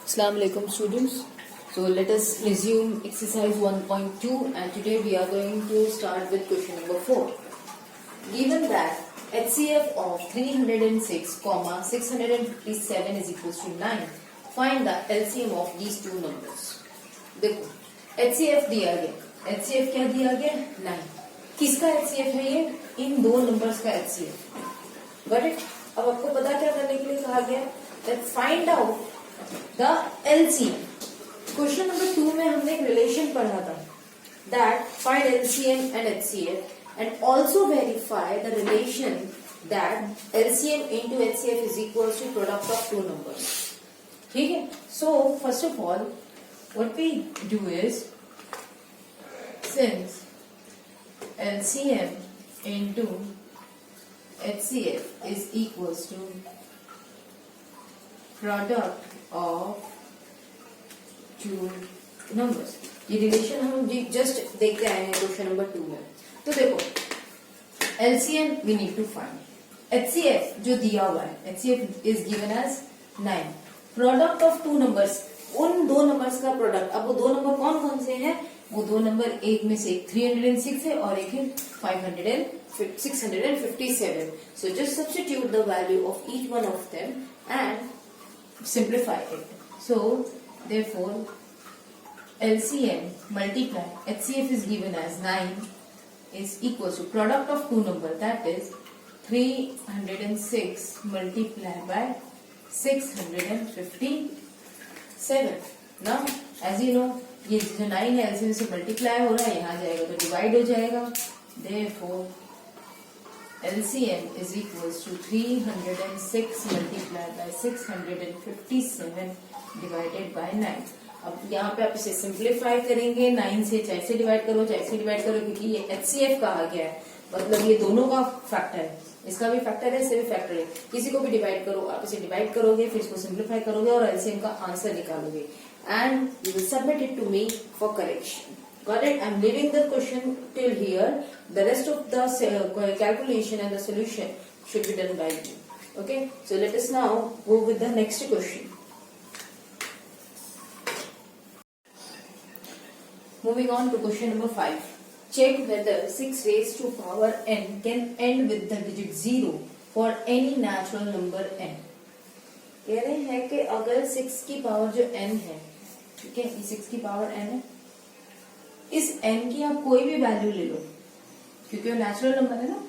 Assalamu alaikum students. So let us resume exercise 1.2 and today we are going to start with question number 4. Given that HCF of 306, 657 is equals to 9, find the LCM of these two numbers. देखो HCF दिया गया, HCF क्या दिया गया 9. किसका HCF है ये? इन दो नंबर्स का HCF. Got it? अब आपको पता क्या करने के लिए कहा गया? That find out the LCM. Question number 2 में हमने एक रिलेशन पढ़ा था that find LCM and HCF and also verify the relation that LCM into HCF is equals to product of two numbers. ठीक है? So first of all what we do is, since LCM into HCF is equals to product of two numbers, ये relation हम just देखते आए हैं question number 2 में. तो देखो LCM we need to find, HCF जो दिया हुआ है HCF is given as 9, product of two numbers, उन दो नंबर्स का प्रोडक्ट. अब वो दो नंबर कौन कौन से हैं? वो दो नंबर एक में से एक 306 है और एक है 657. So just substitute the value of each one of them and simplify it. So therefore LCM multiply HCF is given as 9 is equals to product of two number, that is 306 multiplied by 657. Now as you know ये जो 9 है LCM से multiply हो रहा है, यहाँ जाएगा तो डिवाइड हो जाएगा. Therefore LCM is equals to 306 multiplied by 657 divided by 9. अब यहाँ पे आप इसे सिंप्लीफाई करेंगे. 9 से चाहे से डिवाइड करो चाहे से डिवाइड करो, क्योंकि ये HCF कहा गया है, मतलब ये दोनों का फैक्टर है. इसका भी फैक्टर है, इससे भी फैक्टर है. किसी को भी डिवाइड करो, आप इसे डिवाइड करोगे, फिर इसको सिंप्लीफाई करोगे और LCM का आंसर निकालोगे and you will submit it to me for correction. Got it? I'm leaving the question till here. The rest of the calculation and the solution should be done by you. Okay? So let us now go with the next question. Moving on to question number 5. Check whether 6 raised to power n can end with the digit 0 for any natural number n. कह रहे हैं कि अगर 6 की power जो n है, ठीक है, 6 की पावर n है, इस n की आप कोई भी वैल्यू ले लो, क्योंकि वो नेचुरल नंबर है ना,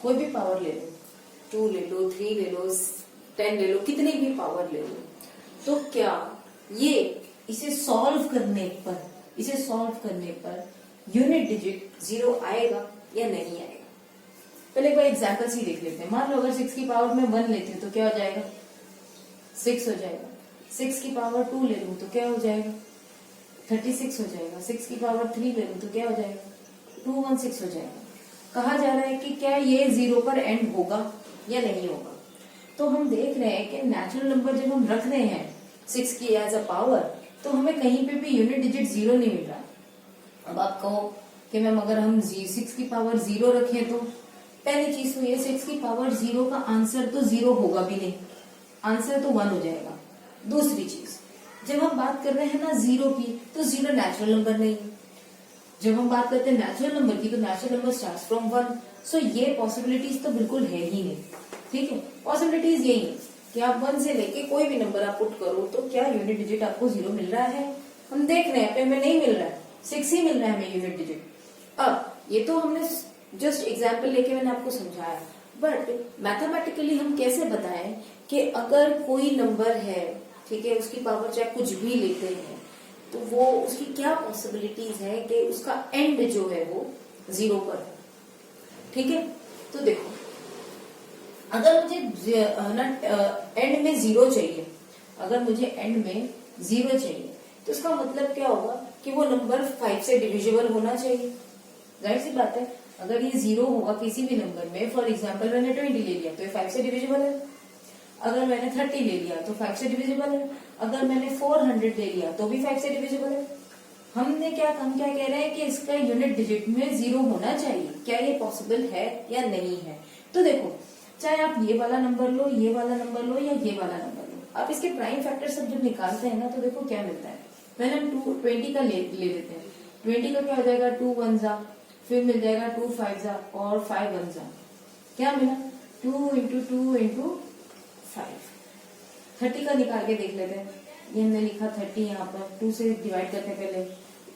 कोई भी पावर ले लो, 2 ले लो, 3 ले लो, 10 ले लो, कितनी भी पावर ले लो, तो क्या ये इसे सॉल्व करने पर यूनिट डिजिट 0 आएगा या नहीं आएगा? पहले एक बार एग्जाम्पल सी देख लेते हैं. मान लो अगर 6 की पावर में 1 लेते हो तो क्या हो जाएगा? 6 हो जाएगा. 6 की पावर 2 ले लूं तो क्या हो जाएगा? 36 हो जाएगा. 6 की पावर 3 ले लूं तो क्या हो जाएगा? 216 हो जाएगा. कहा जा रहा है कि क्या ये 0 पर एंड होगा या नहीं होगा. तो हम देख रहे हैं कि नेचुरल नंबर जब हम रख रहे हैं 6 की एज अ पावर, तो हमें कहीं पे भी यूनिट डिजिट 0 नहीं मिल रहा. अब आप कहो कि मैम अगर हम 6 की पावर 0 रखें तो पहली चीज तो ये 6 की पावर 0 का आंसर तो 0 होगा भी नहीं, आंसर तो 1 हो जाएगा. दूसरी चीज, जब हम बात कर रहे हैं ना 0 की, तो 0 नेचुरल नंबर नहीं है. जब हम बात करते हैं नेचुरल नंबर की, तो नेचुरल नंबर स्टार्ट्स फ्रॉम 1. सो ये पॉसिबिलिटीज तो बिल्कुल है ही नहीं. ठीक है, पॉसिबिलिटीज यही है कि आप 1 से लेके कोई भी नंबर आप पुट करो तो क्या यूनिट डिजिट आपको 0 मिल रहा है? हम देख रहे हैं पे हमें नहीं मिल रहा है, 6 ही मिल रहा है हमें यूनिट डिजिट. अब ये तो हमने जस्ट एग्जाम्पल लेके मैंने आपको समझाया, बट मैथमेटिकली हम कैसे बताएं कि अगर कोई नंबर है, ठीक है, उसकी पावर चाहे कुछ भी लेते हैं, तो वो उसकी क्या पॉसिबिलिटीज है कि उसका एंड जो है वो 0 पर है. ठीक है, तो देखो अगर मुझे एंड में 0 चाहिए, अगर मुझे एंड में 0 चाहिए, तो इसका मतलब क्या होगा कि वो नंबर 5 से डिविजिबल होना चाहिए. जाहिर सी बात है, अगर ये 0 होगा किसी भी नंबर में, फॉर एग्जाम्पल मैंने 20 ले लिया तो ये 5 से डिविजिबल है. अगर मैंने 30 ले लिया तो 5 से डिविजिबल है. अगर मैंने 400 ले लिया तो भी 5 से डिविजिबल है. हम क्या कह रहे हैं कि इसका यूनिट डिजिट में 0 होना चाहिए. क्या ये पॉसिबल है या नहीं है? तो देखो, चाहे आप ये वाला नंबर लो, ये वाला नंबर लो या ये वाला नंबर लो, आप इसके प्राइम फैक्टर सब जब निकालते हैं ना तो देखो क्या मिलता है। पहले हम 20 का ले लेते हैं। 20 का क्या हो जाएगा, 2 1 जा, फिर मिल जाएगा 2 5 जा और 5 1 जा, क्या मिला 2 इंटू 2 इंटू 5। 30 का निकाल के देख लेते हैं। ये हमने लिखा 30 यहाँ पर 2 से डिवाइड करते हैं। पहले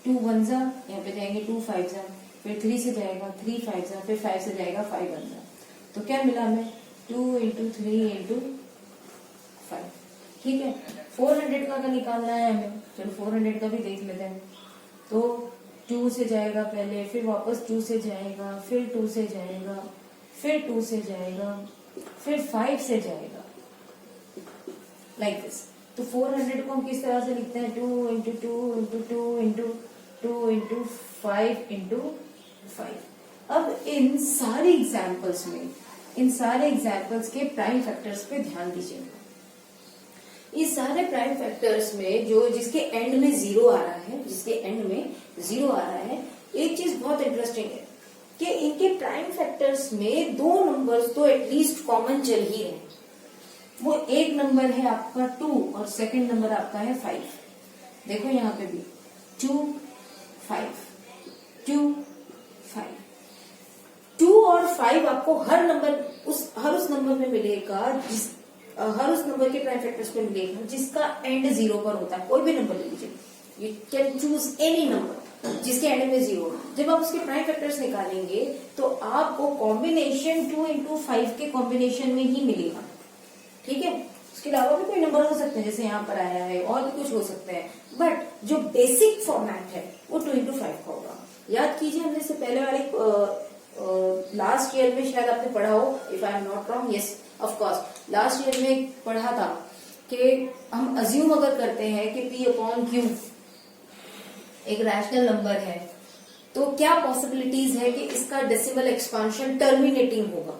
2 1 जा, यहाँ पे जाएंगे 2 5 जा, फिर 3 से जाएगा 3 5 जा, फिर 5 से जाएगा 5 1 जा। तो क्या मिला हमें 2 इंटू 3 इंटू 5। ठीक है, 400 का निकालना है हमें। चलो 400 का भी देख लेते हैं। तो 2 से जाएगा पहले, फिर वापस 2 से जाएगा, फिर 2 से जाएगा, फिर 2 से जाएगा, फिर 5 से जाएगा, लाइक दिस। तो 400 को हम किस तरह से लिखते हैं, 2 into 2 into 2 into 2 into 5 into 5। अब इन सारे एग्जाम्पल्स के प्राइम फैक्टर्स पे ध्यान दीजिए। इस सारे प्राइम फैक्टर्स में जो जिसके एंड में 0 आ रहा है, एक चीज बहुत इंटरेस्टिंग है कि इनके प्राइम फैक्टर्स में 2 नंबर्स तो एटलीस्ट कॉमन चल ही रहे। वो एक नंबर है आपका 2 और सेकंड नंबर आपका है 5। देखो यहाँ पे भी 2 5 2 5। 2 और 5 आपको हर उस नंबर में मिलेगा, हर उस नंबर के प्राइम फैक्टर्स पे मिलेगा जिसका एंड 0 पर होता है। कोई भी नंबर ले लीजिए, you can choose any number जिसके एंड में 0। जब आप उसके प्राइम फैक्टर्स निकालेंगे तो आपको कॉम्बिनेशन 2 इंटू 5 के कॉम्बिनेशन में ही मिलेगा। ठीक है, उसके अलावा भी कोई नंबर हो सकते हैं, जैसे यहाँ पर आया है, और भी कुछ हो सकते हैं, बट जो बेसिक फॉर्मेट है वो 2 इंटू 5 का होगा। याद कीजिए, हमने इससे पहले वाले लास्ट ईयर में शायद आपने पढ़ा हो, if I am not wrong, yes of course, last year में पढ़ा था कि हम अज्यूम अगर करते हैं कि P अपॉन Q एक रैशनल नंबर है, तो क्या पॉसिबिलिटीज है कि इसका डेसिमल एक्सपांशन टर्मिनेटिंग होगा।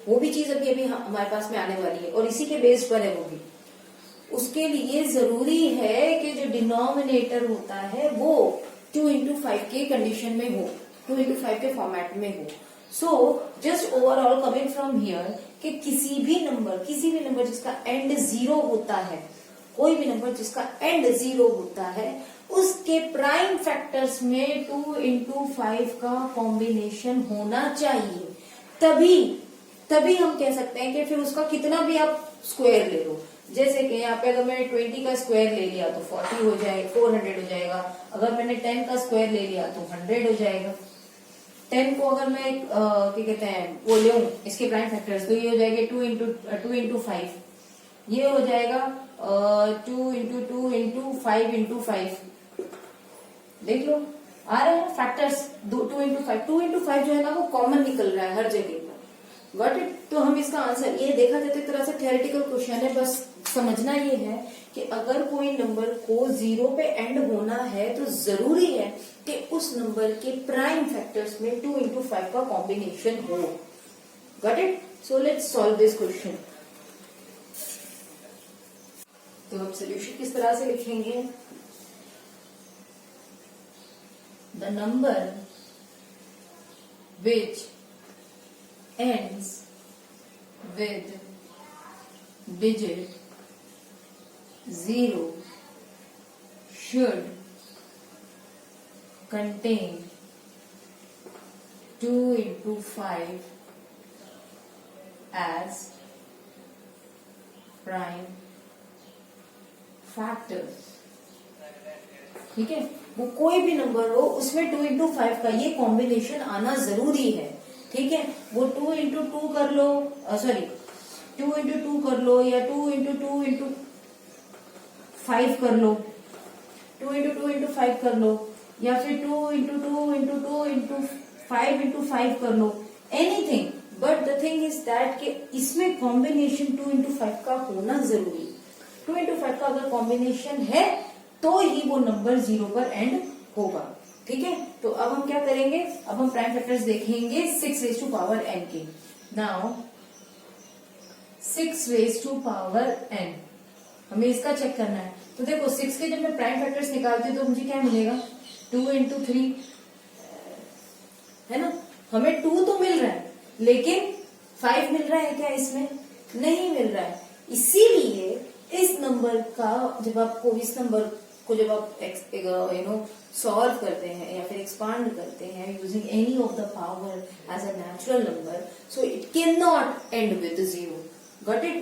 वो भी चीज अभी हमारे पास में आने वाली है और इसी के बेस पर है वो भी। उसके लिए जरूरी है कि जो डिनोमिनेटर होता है वो 2 इंटू 5 के कंडीशन में हो, 2 इंटू 5 के फॉर्मेट में हो। So just overall coming from here कि किसी भी नंबर जिसका एंड 0 होता है, कोई भी नंबर जिसका एंड 0 होता है, उसके प्राइम फैक्टर्स में 2 इंटू 5 का कॉम्बिनेशन होना चाहिए। तभी हम कह सकते हैं कि फिर उसका कितना भी आप स्क्वायर ले लो। जैसे कि यहाँ पे अगर मैंने 20 का स्क्वायर ले लिया तो 40 हो जाएगा, 400 हो जाएगा। अगर मैंने 10 का स्क्वायर ले लिया तो 100 हो जाएगा। 10 को अगर मैं क्या कहते हैं वो ले इसके प्राइम फैक्टर्स, तो ये हो जाएगा 2 इंटू 5, ये हो जाएगा 2 इंटू 2 इंटू 5 इंटू 5। देख लो आ रहे हैं फैक्टर्स 2 इंटू 5। 2 इंटू 5 जो है ना वो कॉमन निकल रहा है हर जगह पर। Got it. तो हम इसका आंसर ये देखा जाता है, एक तरह से थ्योरेटिकल क्वेश्चन है, बस समझना ये है कि अगर कोई नंबर को 0 पे एंड होना है तो जरूरी है कि उस नंबर के प्राइम फैक्टर्स में 2 इंटू 5 का कॉम्बिनेशन हो। Got it. So let's solve this question. तो हम सोल्यूशन किस तरह से लिखेंगे, the number which ends with digit 0 should contain 2 into 5 as prime factors। ठीक है, वो कोई भी नंबर हो उसमें 2 into 5 का ये कॉम्बिनेशन आना जरूरी है। ठीक है, वो 2 इंटू 2 कर लो, 2 इंटू 2 कर लो, या 2 इंटू 2 इंटू 5 कर लो, 2 इंटू 2 इंटू 5 कर लो, या फिर 2 इंटू 2 इंटू 2 इंटू 5 इंटू 5 कर लो, anything. But the thing is that कि इसमें कॉम्बिनेशन 2 इंटू 5 का होना जरूरी। 2 इंटू 5 का अगर कॉम्बिनेशन है तो ही वो नंबर 0 पर एंड होगा। ठीक है, तो अब हम क्या करेंगे, अब हम प्राइम फैक्टर्स देखेंगे 6 रेज़ टू पावर n के। Now 6 raise to power n हमें इसका चेक करना है। तो देखो 6 के जब मैं प्राइम फैक्टर्स निकालती हूँ तो मुझे क्या मिलेगा, 2 इंटू 3 है ना। हमें 2 तो मिल रहा है लेकिन 5 मिल रहा है क्या इसमें, नहीं मिल रहा है। इसीलिए इस नंबर का जब आपको इस नंबर को जब आप सॉल्व करते हैं या फिर एक्सपांड करते हैं using any of the power as a natural number, so it can not end with 0. Got it?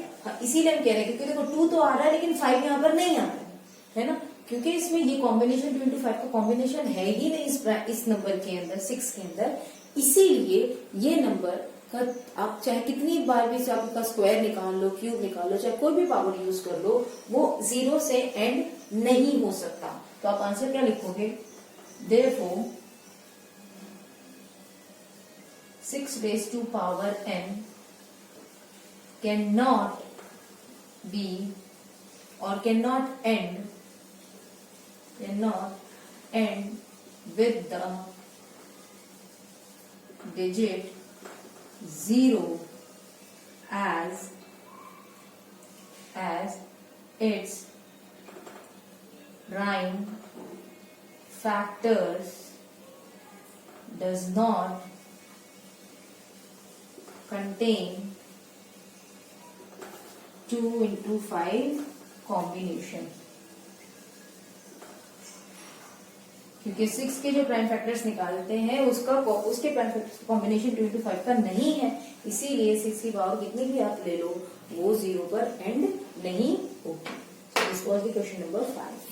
इसीलिए हम कह रहे हैं क्योंकि देखो 2 तो आ रहा है लेकिन 5 यहाँ पर नहीं आ रहा है ना, क्योंकि इसमें ये कॉम्बिनेशन 2 into 5 का कॉम्बिनेशन है ही नहीं इस नंबर के अंदर, 6 के अंदर. इसीलिए ये नंबर का आप चाहे कितनी बार भी आप उसका स्क्वायर निकाल लो, क्यूब निकाल लो, चाहे कोई भी पावर यूज कर लो, वो 0 से एंड नहीं हो सकता. तो आप आंसर क्या लिखोगे? Therefore 6 raised to power n cannot be or cannot end with the digit 0 as its prime factors does not contain 2 into 5 combination. क्योंकि 6 के जो प्राइम फैक्टर्स निकालते हैं उसके प्राइम फैक्टर्स कॉम्बिनेशन 2 into 5 का नहीं है, इसीलिए 6 की पावर कितनी भी आप ले लो वो 0 पर एंड नहीं होगी. This was the question number 5.